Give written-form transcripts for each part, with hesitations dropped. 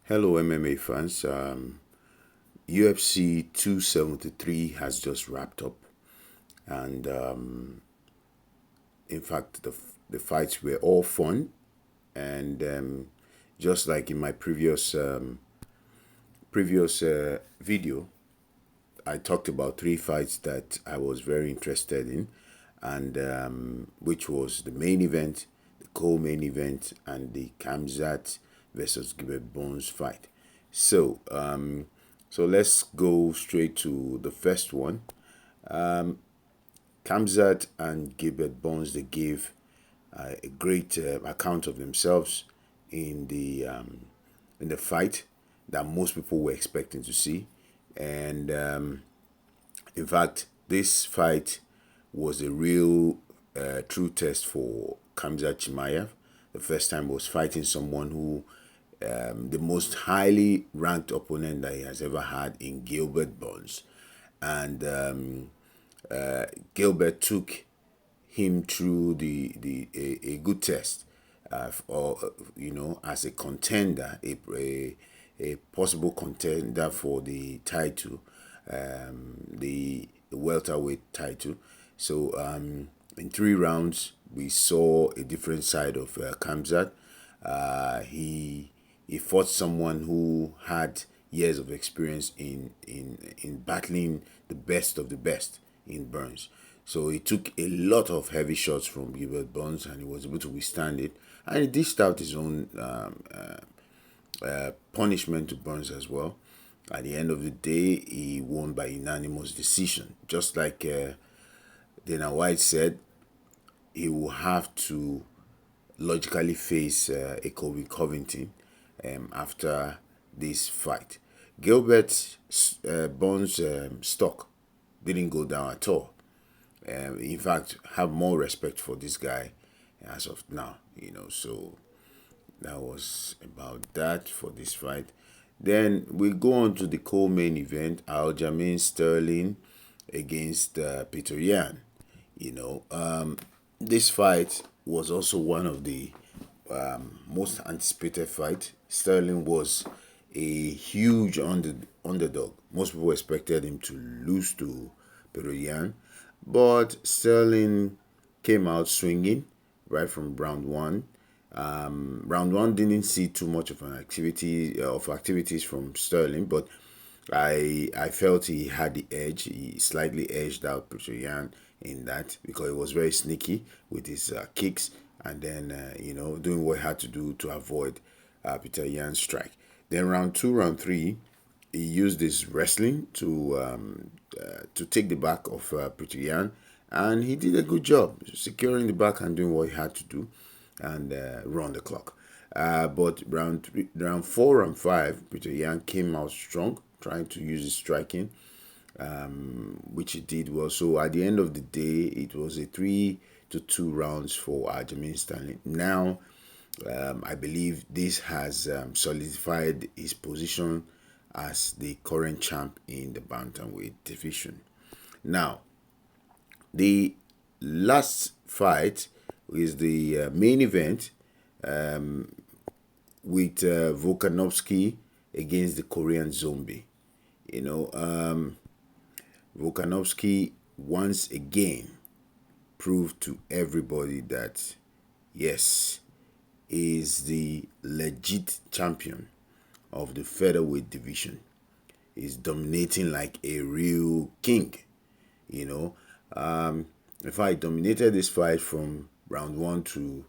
Hello, MMA fans. UFC 273 has just wrapped up, and in fact, the fights were all fun. And just like in my previous video, I talked about three fights that I was very interested in, and which was the main event, the co-main event, and the Kamzat versus Gilbert Burns fight. So, so let's go straight to the first one. Kamzat and Gilbert Burns, they gave a great account of themselves in the fight that most people were expecting to see, and in fact, this fight was a real true test for Kamzat Chimaev. The first time he was fighting someone who, the most highly ranked opponent that he has ever had in Gilbert Burns. And Gilbert took him through a good test, or as a contender, a possible contender for the title, the welterweight title. So in 3 rounds, we saw a different side of Kamzat. He fought someone who had years of experience in battling the best of the best in Burns. So he took a lot of heavy shots from Gilbert Burns, and he was able to withstand it. And he dished out his own punishment to Burns as well. At the end of the day, he won by unanimous decision. Just like Dana White said, he will have to logically face a Kobe Covington after this fight. Gilbert Burns' stock didn't go down at all. In fact, have more respect for this guy as of now. So that was about that for this fight. Then we go on to the co-main event: Aljamain Sterling against Peter Yan. This fight was also one of the most anticipated fight. Sterling was a huge underdog. Most people expected him to lose to Peter Yan, but Sterling came out swinging right from round one. Round one didn't see too much of an activities from Sterling, but I felt he had the edge. He slightly edged out Peter Yan in that because he was very sneaky with his kicks, and then doing what he had to do to avoid Peter Yan's strike. Then round two, round three, he used his wrestling to take the back of Peter Yan, and he did a good job securing the back and doing what he had to do, and run the clock. But round four, round five, Peter Yan came out strong, trying to use his striking, which he did well. So at the end of the day, it was a 3-2 rounds for Aljamain Sterling. Now, I believe this has solidified his position as the current champ in the bantamweight division. Now, the last fight is the main event with Volkanovski against the Korean Zombie. Volkanovski once again proved to everybody that yes, is the legit champion of the featherweight division. He's dominating like a real king. You know, in fact, dominated this fight from round one to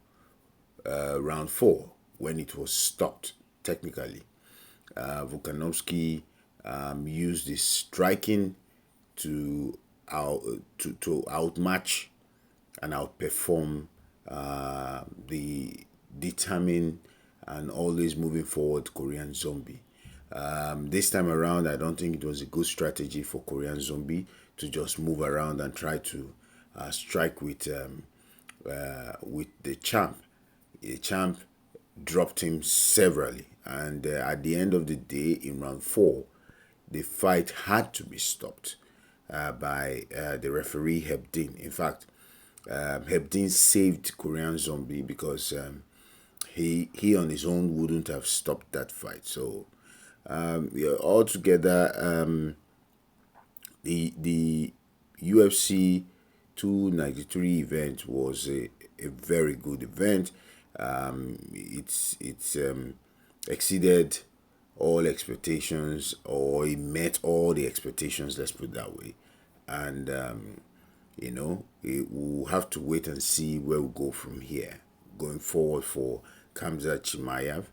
round four when it was stopped technically. Volkanovski used his striking to outmatch and outperform the determined and always moving forward Korean Zombie. This time around, I don't think it was a good strategy for Korean Zombie to just move around and try to strike with the champ. The champ dropped him severally, and at the end of the day, in round four, the fight had to be stopped by the referee Hebdin. In fact, Hebdin saved Korean Zombie because he on his own wouldn't have stopped that fight. So yeah, altogether, the UFC 293 event was a very good event. It's exceeded all expectations, or it met all the expectations. Let's put it that way. And we'll have to wait and see where we go from here, going forward for Kamzat Chimaev,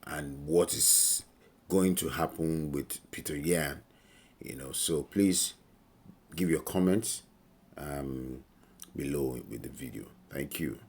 and what is going to happen with Peter Yan. So please give your comments below with the video. Thank you.